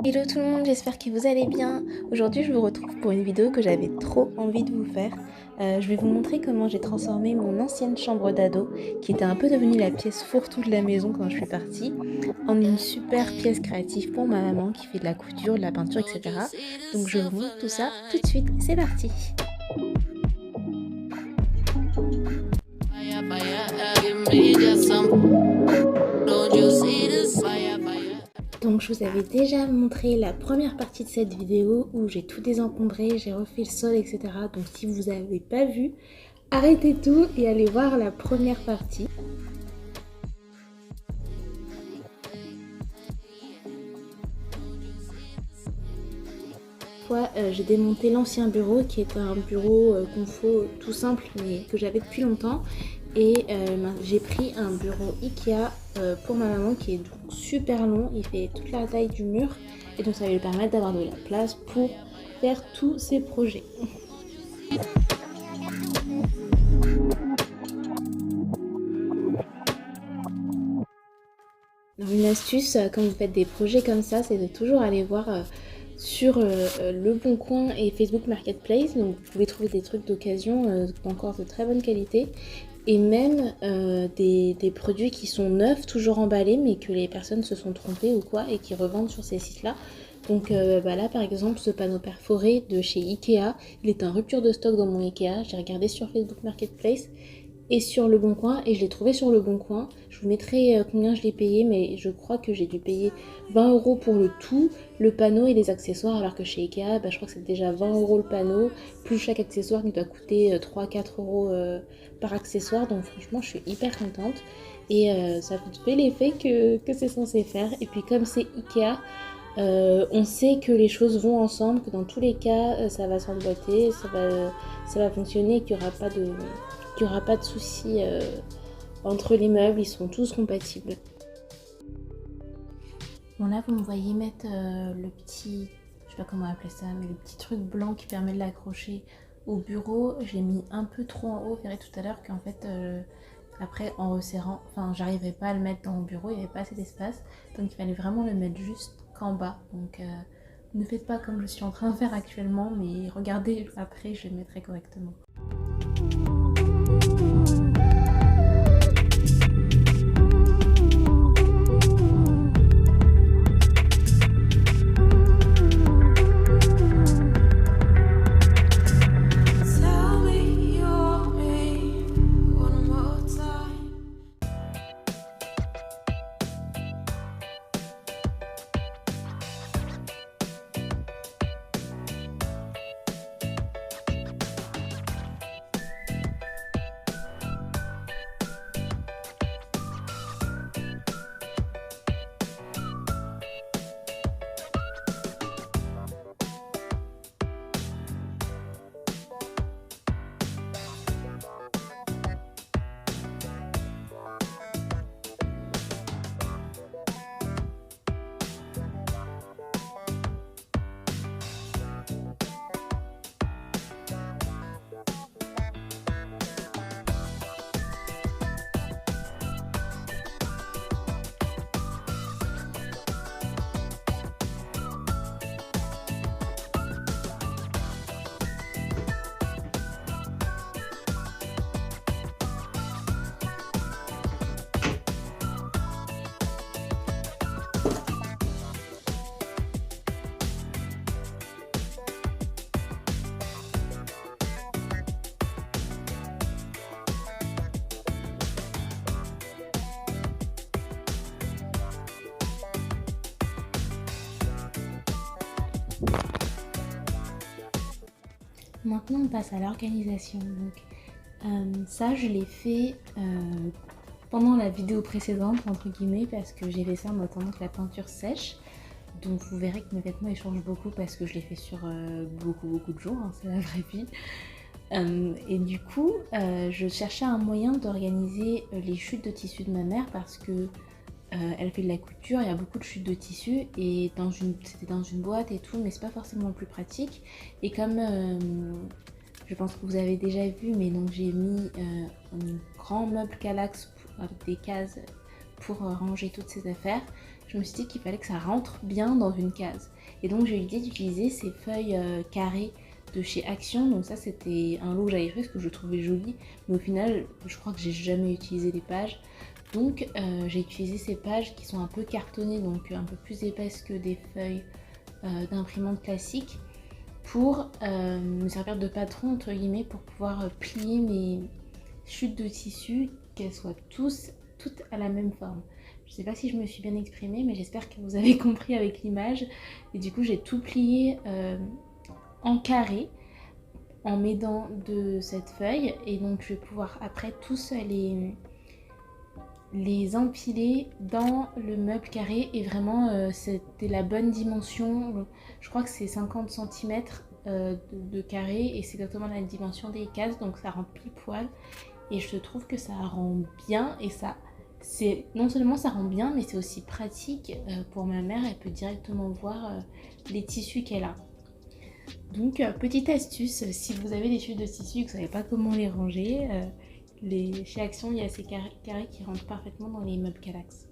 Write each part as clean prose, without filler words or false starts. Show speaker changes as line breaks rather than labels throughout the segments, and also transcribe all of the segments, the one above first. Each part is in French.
Hello tout le monde, j'espère que vous allez bien. Aujourd'hui je vous retrouve pour une vidéo que j'avais trop envie de vous faire. Je vais vous montrer comment j'ai transformé mon ancienne chambre d'ado, qui était un peu devenue la pièce fourre-tout de la maison quand je suis partie, en une super pièce créative pour ma maman qui fait de la couture, de la peinture, etc. Donc je vous montre tout ça tout de suite, c'est parti. Donc je vous avais déjà montré la première partie de cette vidéo où j'ai tout désencombré, j'ai refait le sol, etc. Donc si vous n'avez pas vu, arrêtez tout et allez voir la première partie. J'ai démonté l'ancien bureau qui était un bureau confo tout simple mais que j'avais depuis longtemps. Et j'ai pris un bureau Ikea pour ma maman qui est donc super long, il fait toute la taille du mur et donc ça va lui permettre d'avoir de la place pour faire tous ses projets. Alors une astuce quand vous faites des projets comme ça, c'est de toujours aller voir sur Le Bon Coin et Facebook Marketplace. Donc vous pouvez trouver des trucs d'occasion encore de très bonne qualité. Et même des produits qui sont neufs, toujours emballés, mais que les personnes se sont trompées ou quoi, et qui revendent sur ces sites-là. Donc là, par exemple, ce panneau perforé de chez Ikea, il est en rupture de stock dans mon Ikea. J'ai regardé sur Facebook Marketplace et sur Le Bon Coin, et je l'ai trouvé sur Le Bon Coin. Je vous mettrai combien je l'ai payé, mais je crois que j'ai dû payer 20 € pour le tout, le panneau et les accessoires, alors que chez Ikea, je crois que c'est déjà 20 € le panneau, plus chaque accessoire qui doit coûter 3-4 € par accessoire. Donc franchement, je suis hyper contente. Et ça fait l'effet que c'est censé faire. Et puis comme c'est Ikea, on sait que les choses vont ensemble, que dans tous les cas, ça va s'emboîter, ça va fonctionner, qu'il n'y aura pas de soucis entre les meubles, ils sont tous compatibles. Bon là, vous me voyez mettre le petit, je sais pas comment appeler ça, mais le petit truc blanc qui permet de l'accrocher au bureau. J'ai mis un peu trop en haut, vous verrez tout à l'heure qu'en fait, après en resserrant, j'arrivais pas à le mettre dans mon bureau, il n'y avait pas assez d'espace, donc il fallait vraiment le mettre juste qu'en bas. Donc ne faites pas comme je suis en train de faire actuellement, mais regardez après, je le mettrai correctement. Maintenant on passe à l'organisation. Donc ça je l'ai fait pendant la vidéo précédente entre guillemets, parce que j'ai fait ça en attendant que la peinture sèche. Donc vous verrez que mes vêtements ils changent beaucoup parce que je l'ai fait sur beaucoup de jours, hein, c'est la vraie vie. Et du coup je cherchais un moyen d'organiser les chutes de tissu de ma mère, parce que elle fait de la couture, il y a beaucoup de chutes de tissu, et c'était dans une boîte et tout, mais c'est pas forcément le plus pratique. Et comme je pense que vous avez déjà vu, mais donc j'ai mis un grand meuble Kallax avec des cases pour ranger toutes ces affaires. je me suis dit qu'il fallait que ça rentre bien dans une case. Et donc j'ai eu l'idée d'utiliser ces feuilles carrées de chez Action. Donc ça c'était un lot que j'avais fait parce que je le trouvais joli, mais au final je crois que j'ai jamais utilisé les pages. Donc j'ai utilisé ces pages qui sont un peu cartonnées, donc un peu plus épaisses que des feuilles d'imprimante classique, pour me servir de patron entre guillemets, pour pouvoir plier mes chutes de tissu, qu'elles soient toutes à la même forme. Je sais pas si je me suis bien exprimée, mais j'espère que vous avez compris avec l'image. Et du coup j'ai tout plié en carré en m'aidant de cette feuille, et donc je vais pouvoir après tous les empiler dans le meuble carré. Et vraiment c'était la bonne dimension, je crois que c'est 50 cm de carré, et c'est exactement la dimension des cases, donc ça rend pile poil. Et je trouve que ça rend bien, et ça, c'est non seulement ça rend bien, mais c'est aussi pratique pour ma mère, elle peut directement voir les tissus qu'elle a. Donc petite astuce, si vous avez des chutes de tissu et que vous savez pas comment les ranger, chez Action il y a ces carrés qui rentrent parfaitement dans les meubles Kallax.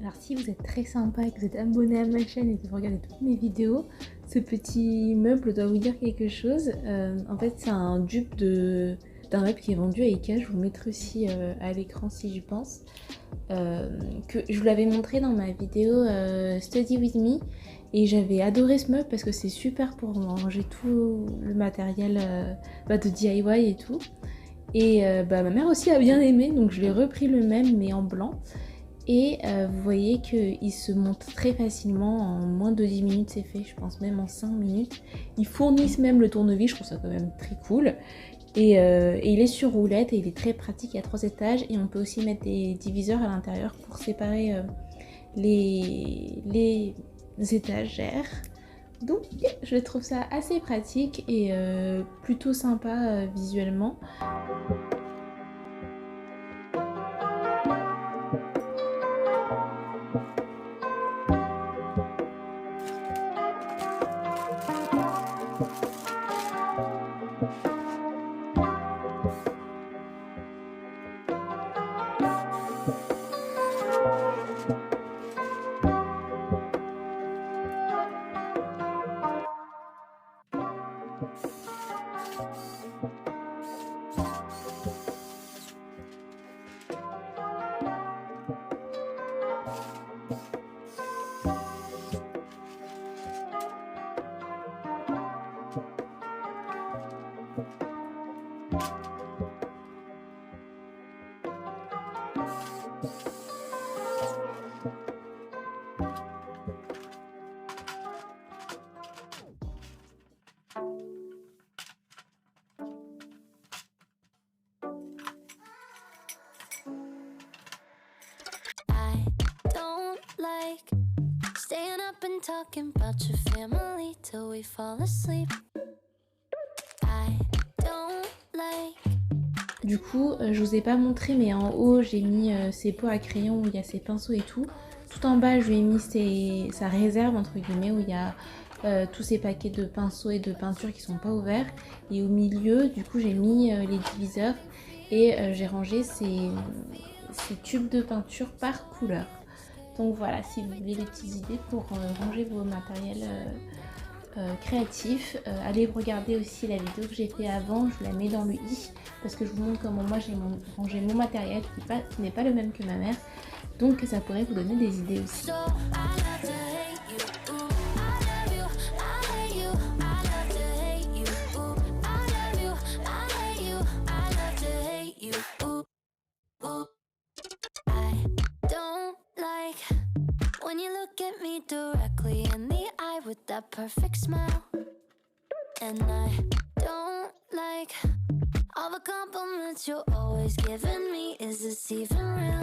Alors si vous êtes très sympa et que vous êtes abonné à ma chaîne et que vous regardez toutes mes vidéos, ce petit meuble doit vous dire quelque chose. En fait c'est un dupe d'un meuble qui est vendu à Ikea, je vous le mettrai aussi à l'écran si j'y pense. Que je vous l'avais montré dans ma vidéo Study With Me, et j'avais adoré ce meuble parce que c'est super pour ranger tout le matériel de DIY et tout. Et ma mère aussi a bien aimé, donc je l'ai repris le même mais en blanc. Et vous voyez qu'il se monte très facilement, en moins de 10 minutes c'est fait, je pense même en 5 minutes. Ils fournissent même le tournevis, je trouve ça quand même très cool. Et il est sur roulette et il est très pratique, il y a 3 étages, et on peut aussi mettre des diviseurs à l'intérieur pour séparer les étagères. Donc je trouve ça assez pratique et plutôt sympa visuellement. Staying up and talking about your family till we fall asleep. I don't like. Du coup, je vous ai pas montré, mais en haut j'ai mis ces pots à crayon où il y a ces pinceaux et tout. Tout en bas je lui ai mis sa réserve entre guillemets où il y a tous ces paquets de pinceaux et de peinture qui sont pas ouverts. Et au milieu, du coup, j'ai mis les diviseurs. et j'ai rangé ces tubes de peinture par couleur. Donc voilà, si vous voulez des petites idées pour ranger vos matériels créatifs, allez regarder aussi la vidéo que j'ai fait avant, je vous la mets dans le i parce que je vous montre comment moi j'ai rangé mon matériel qui n'est pas le même que ma mère, donc ça pourrait vous donner des idées aussi.
When you look at me directly in the eye with that perfect smile, and I don't like all the compliments you're always giving me. Is this even real?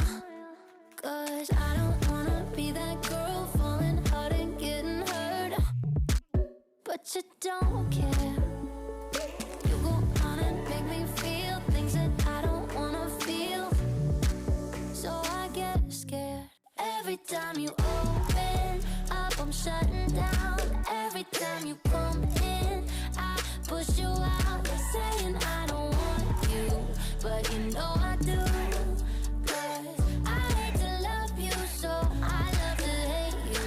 'Cause I don't wanna be that girl falling hard and getting hurt, but you don't care. You go on and make me feel things that I don't wanna feel, so I get scared. Every time you open up, I'm shutting down. Every time you come in, I push you out. You're saying I don't want you, but you know I do. 'Cause I hate to love you, so I love to hate you.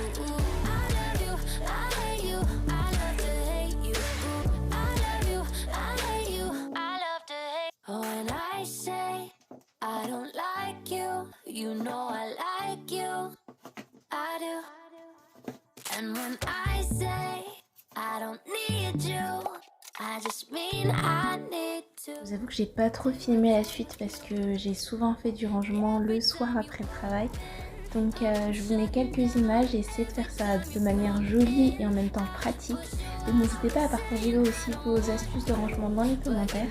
I love you, I hate you. I love to hate you. I love you, I hate you. I love to hate. Oh, and I say I don't like you. You know I like you. I do. And when I say I don't need you, I just mean I need to.
Je vous avoue que j'ai pas trop filmé la suite parce que j'ai souvent fait du rangement le soir après le travail. Donc je vous mets quelques images et essayez de faire ça de manière jolie et en même temps pratique. Et n'hésitez pas à partager aussi vos astuces de rangement dans les commentaires.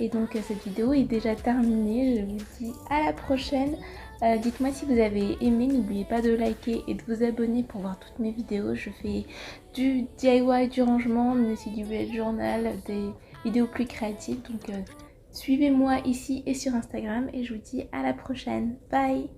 Et donc cette vidéo est déjà terminée, je vous dis à la prochaine. Dites-moi si vous avez aimé, n'oubliez pas de liker et de vous abonner pour voir toutes mes vidéos. Je fais du DIY, du rangement, mais aussi du bullet journal, des vidéos plus créatives. Donc suivez-moi ici et sur Instagram et je vous dis à la prochaine. Bye!